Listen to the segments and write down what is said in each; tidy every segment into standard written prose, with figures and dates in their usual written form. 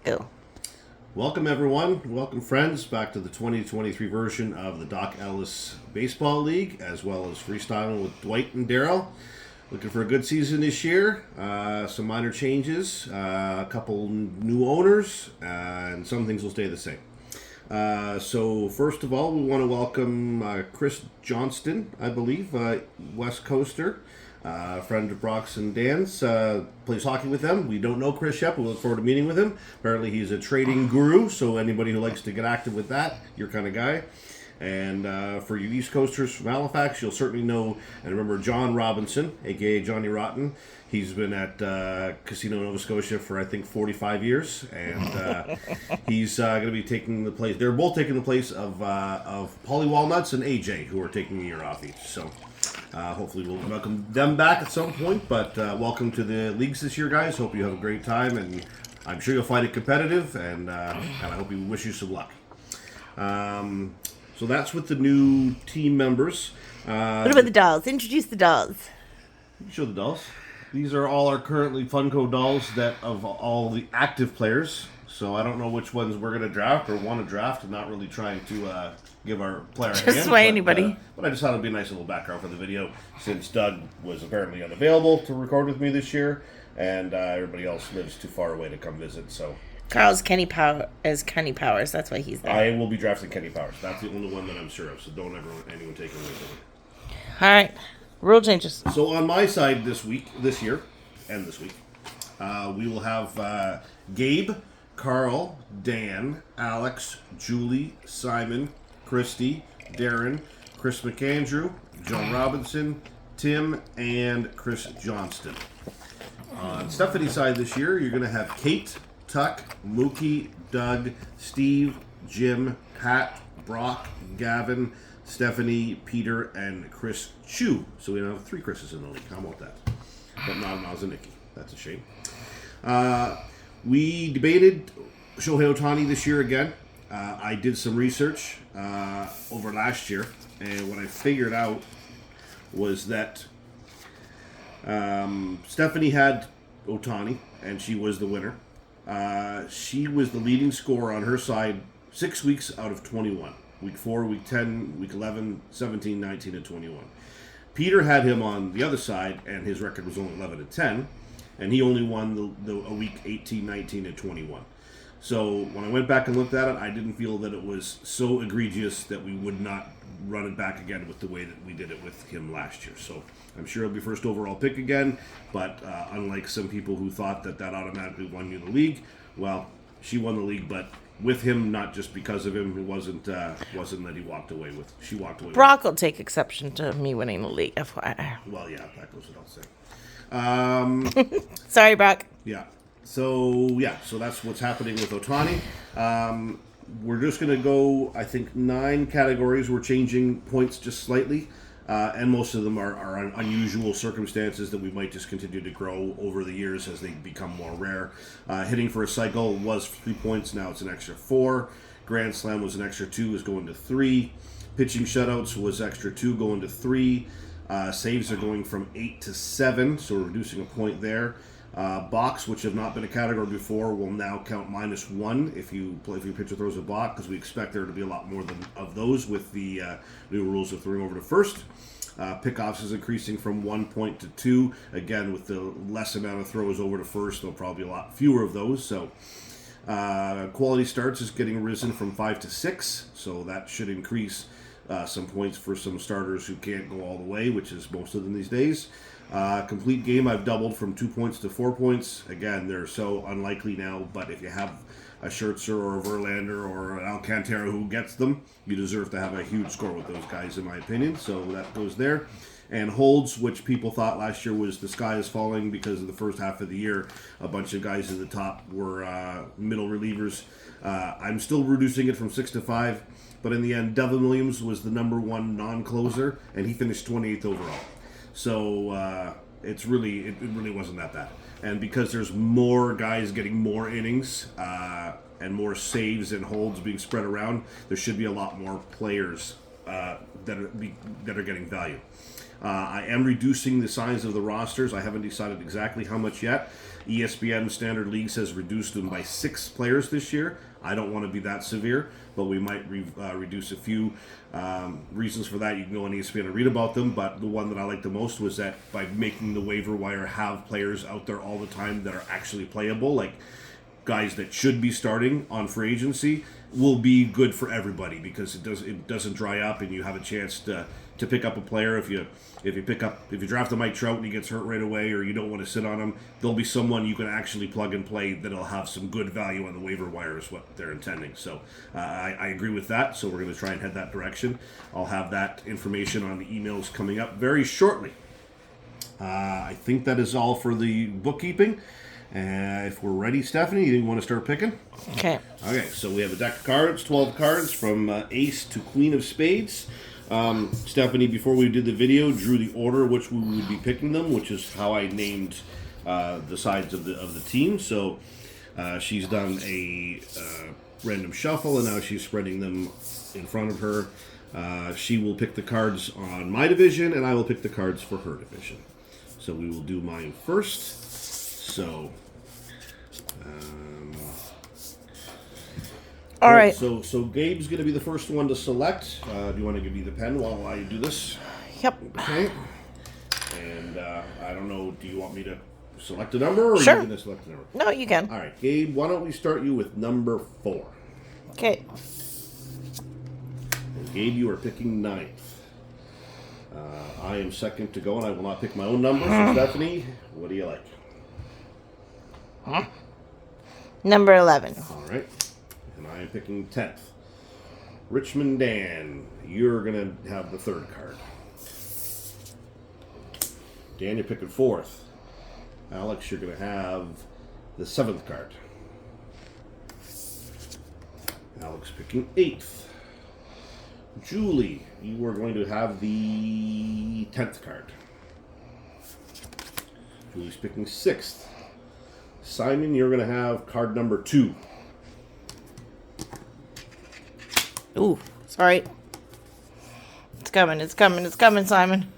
Ew. Welcome, everyone. Welcome, friends, back to the 2023 version of the Doc Ellis Baseball League, as well as Freestyling with Dwight and Daryl. Looking for a good season this year. Some minor changes, a couple new owners, and some things will stay the same. So first of all, we want to welcome Chris Johnston, I believe, West Coaster. Friend of Brock's and Dan's, plays hockey with them. We don't know Chris yet, but we look forward to meeting with him. Apparently he's a trading guru, so anybody who likes to get active with that, your kind of guy. And for you East Coasters from Halifax, you'll certainly know and remember John Robinson, a.k.a. Johnny Rotten. He's been at Casino Nova Scotia for, I think, 45 years, and he's going to be taking the place. They're both taking the place of Polly Walnuts and AJ, who are taking a year off each. So hopefully we'll welcome them back at some point, but welcome to the leagues this year, guys. Hope you have a great time, and I'm sure you'll find it competitive, and I hope we wish you some luck. So that's with the new team members. What about the dolls? Introduce the dolls. Show the dolls. These are all our currently Funko dolls that of all the active players. So I don't know which ones we're going to draft or want to draft, and not really trying to give our player a hand. Just sway anybody. But I just thought it would be a nice little background for the video, since Doug was apparently unavailable to record with me this year, and everybody else lives too far away to come visit. So Carl's Kenny Powers. That's why he's there. I will be drafting Kenny Powers. That's the only one that I'm sure of. So don't ever anyone take it away from me. All right. Rule changes. So on my side this week, we will have Gabe, Carl, Dan, Alex, Julie, Simon, Christy, Darren, Chris McAndrew, John Robinson, Tim, and Chris Johnston. On Stephanie's side this year, you're going to have Kate, Tuck, Mookie, Doug, Steve, Jim, Pat, Brock, Gavin, Stephanie, Peter, and Chris Chu. So we have 3 Chris's in the league. How about that? But not Miles and Nikki. That's a shame. We debated Shohei Ohtani this year again. I did some research over last year, and what I figured out was that Stephanie had Ohtani, and she was the winner. She was the leading scorer on her side 6 weeks out of 21. Week 4, Week 10, Week 11, 17, 19, and 21. Peter had him on the other side, and his record was only 11 and 10, and he only won a week 18, 19, and 21. So when I went back and looked at it, I didn't feel that it was so egregious that we would not run it back again with the way that we did it with him last year. So I'm sure he'll be first overall pick again, but unlike some people who thought that automatically won you the league, well, she won the league, but with him, not just because of him. It wasn't that he walked away with. She walked away. Brock will take exception to me winning the league, FYI. Well, yeah, that goes without saying. Sorry, Brock. Yeah. So that's what's happening with Ohtani. We're just going to go, I think, 9 categories. We're changing points just slightly. And most of them are unusual circumstances that we might just continue to grow over the years as they become more rare. Hitting for a cycle was 3 points, now it's an extra 4. Grand Slam was an extra 2, is going to 3. Pitching shutouts was extra 2, going to 3. Saves are going from 8 to 7, so we're reducing a point there. Balks, which have not been a category before, will now count -1 if your pitcher throws a balk, because we expect there to be a lot more of those with the new rules of throwing over to first. Pickoffs is increasing from 1 point to 2. Again, with the less amount of throws over to first, there'll probably be a lot fewer of those. So quality starts is getting risen from 5 to 6, so that should increase some points for some starters who can't go all the way, which is most of them these days. Complete game I've doubled from 2 points to 4 points. Again, they're so unlikely now, but if you have a Scherzer or a Verlander or an Alcantara who gets them, you deserve to have a huge score with those guys, in my opinion. So that goes there. And holds, which people thought last year was the sky is falling because of the first half of the year. A bunch of guys at the top were middle relievers. I'm still reducing it from 6 to 5, but in the end, Devin Williams was the number 1 non-closer, and he finished 28th overall. So it really wasn't that bad. And because there's more guys getting more innings and more saves and holds being spread around, there should be a lot more players that are getting value. I am reducing the size of the rosters. I haven't decided exactly how much yet. ESPN Standard Leagues has reduced them by 6 players this year. I don't want to be that severe, but we might reduce a few. Reasons for that, you can go on ESPN and read about them, but the one that I liked the most was that by making the waiver wire have players out there all the time that are actually playable, like guys that should be starting on free agency, will be good for everybody because it doesn't dry up and you have a chance to pick up a player. If you draft a Mike Trout and he gets hurt right away, or you don't want to sit on him, there'll be someone you can actually plug and play that'll have some good value on the waiver wire is what they're intending. So I agree with that. So we're going to try and head that direction. I'll have that information on the emails coming up very shortly. I think that is all for the bookkeeping. If we're ready, Stephanie, you want to start picking? Okay. Okay, so we have a deck of cards, 12 cards from Ace to Queen of Spades. Stephanie, before we did the video, drew the order which we would be picking them, which is how I named the sides of the team. So she's done a random shuffle, and now she's spreading them in front of her. She will pick the cards on my division, and I will pick the cards for her division. So we will do mine first. So, All right. So Gabe's going to be the first one to select. Do you want to give me the pen while I do this? Yep. Okay. And I don't know, do you want me to select a number, or Sure. are you going to select a number? No, you can. All right, Gabe, why don't we start you with number 4? Okay. And Gabe, you are picking 9th. I am second to go, and I will not pick my own number. So Stephanie, what do you like? Number 11. All right. And I am picking 10th. Richmond Dan, you're going to have the 3rd card. Dan, you're picking 4th. Alex, you're going to have the 7th card. Alex picking 8th. Julie, you are going to have the 10th card. Julie's picking 6th. Simon, you're going to have card number 2. Ooh, sorry. It's coming, Simon.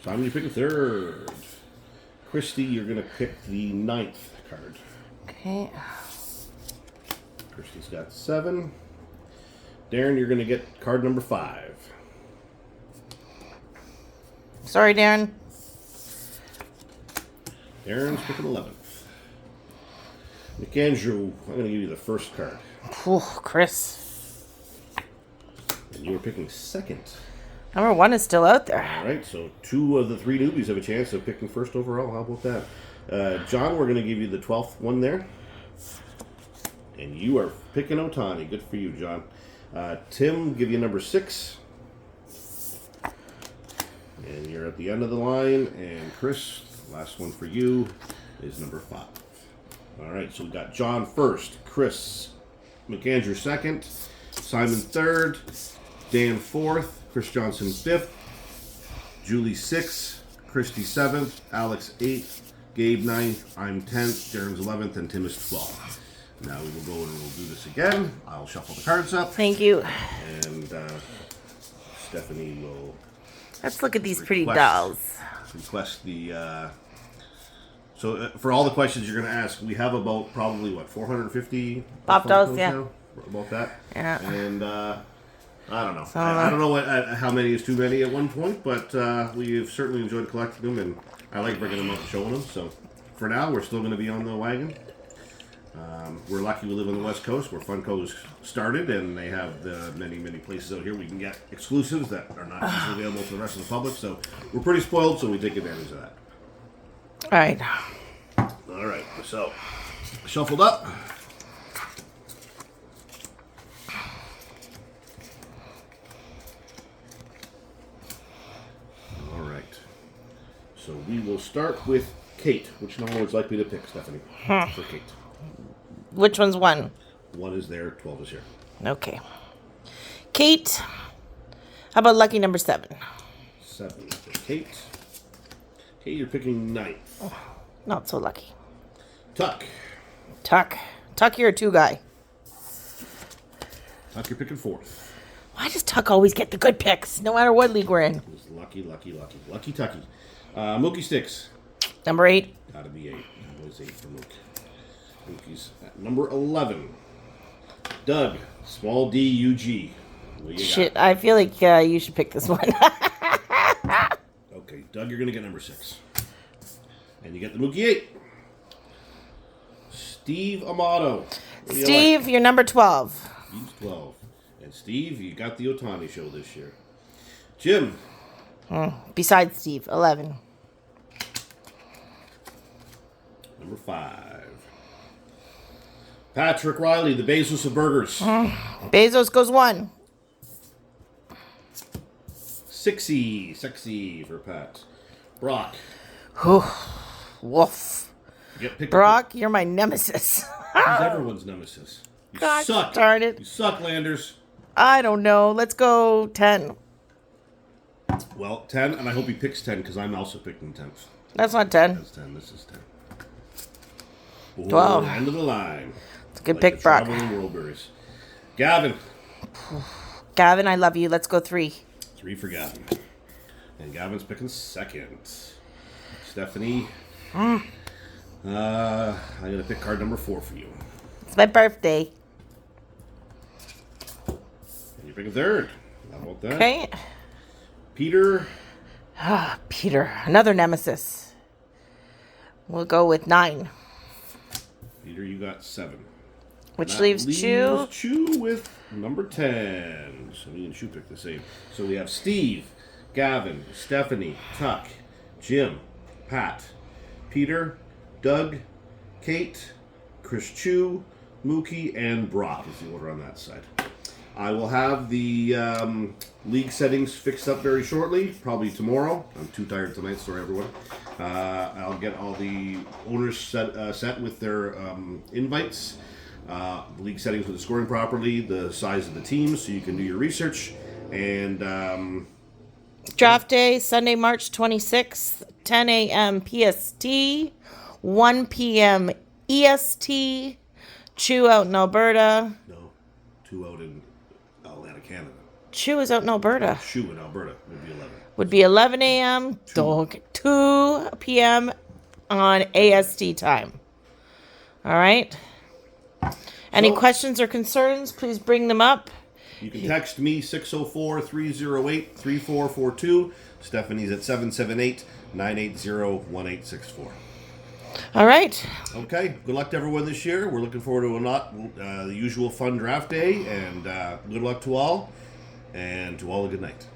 Simon, you're picking 3rd. Christy, you're going to pick the 9th card. Okay. Christy's got 7. Darren, you're going to get card number 5. Sorry, Darren. Darren's picking 11th. McAndrew, I'm going to give you the 1st card. Ooh, Chris. And you were picking 2nd. Number 1 is still out there. All right, so 2 of the 3 newbies have a chance of picking 1st overall. How about that? John, we're going to give you the 12th one there. And you are picking Ohtani. Good for you, John. Tim, give you number 6. And you're at the end of the line. And Chris, last one for you is number 5. All right, so we got John 1st, Chris McAndrew 2nd, Simon 3rd, Dan 4th, Chris Johnson 5th, Julie 6th, Christy 7th, Alex 8th, Gabe 9th, I'm 10th, Darren's 11th, and Tim is 12th. Now we will go and we'll do this again. I'll shuffle the cards up. Thank you. And Stephanie will Let's look at these pretty dolls. request the... So for all the questions you're going to ask, we have about probably, 450? Pop dolls, yeah. Now? About that? Yeah. And I don't know. I don't know how many is too many at one point, but we've certainly enjoyed collecting them, and I like bringing them up and showing them. So for now, we're still going to be on the wagon. We're lucky we live on the West Coast, where Funko's started, and they have the many, many places out here we can get exclusives that are not easily available to the rest of the public. So we're pretty spoiled, so we take advantage of that. All right. All right, so shuffled up. All right, so we will start with Kate. Which number is likely to pick, Stephanie? For Kate. Which one's 1? 1 is there, 12 is here. Okay. Kate. How about lucky number 7? 7 for Kate. Kate, you're picking 9th. Not so lucky. Tuck. Tuck, you're a 2 guy. Tuck, you're picking 4th. Why does Tuck always get the good picks, no matter what league we're in? He's lucky Tucky. Mookie Sticks. Number 8. Gotta be 8. Always 8 for Mookie. Mookie's at number 11. Doug, small D-U-G. What you Shit, I feel like you should pick this one. got? Okay, Doug, you're gonna get number 6. And you get the Mookie 8. Steve Amato. What do you Steve, like? you're number 12. Steve's 12. And Steve, you got the Ohtani show this year. Jim. Besides Steve, 11. Number 5. Patrick Riley, the Bezos of burgers. Bezos goes 1. Sexy for Pat. Brock. Woof. Get picked Brock, you're my nemesis. He's everyone's nemesis. You Gosh suck. darn it. You suck, Landers. I don't know. Let's go 10. Well, 10, and I hope he picks 10 because I'm also picking 10. That's not 10. That's 10. This is 10. Ooh, 12. End of the line. It's a good Like pick, the Brock. traveling Worldberries. Gavin. Gavin, I love you. Let's go 3. 3 for Gavin. And Gavin's picking 2nd. Stephanie. I'm going to pick card number 4 for you. It's my birthday. And you're picking 3rd. How about that? Okay. Peter. Peter, another nemesis. We'll go with 9. Peter, you got 7. Which That leaves Chew. Chew with number 10. So me and Chew pick the same. So we have Steve, Gavin, Stephanie, Tuck, Jim, Pat, Peter, Doug, Kate, Chris Chew, Mookie, and Brock is the order on that side. I will have the league settings fixed up very shortly, probably tomorrow. I'm too tired tonight, sorry everyone. I'll get all the owners set with their invites. League settings with the scoring properly, the size of the teams, so you can do your research. And Draft day, Sunday, March 26th, 10 a.m. PST, 1 p.m. EST. Chew out in Alberta. no, 2 out in Atlanta, Canada. Chew is out in Alberta. Chew in Alberta would be 11. Would be 11 a.m. 2 p.m. on AST time. All right. Any So- questions or concerns, please bring them up. You can text me 604-308-3442. Stephanie's at 778-980-1864. All right. Okay, good luck to everyone this year. We're looking forward to the usual fun draft day, and good luck to all, and to all a good night.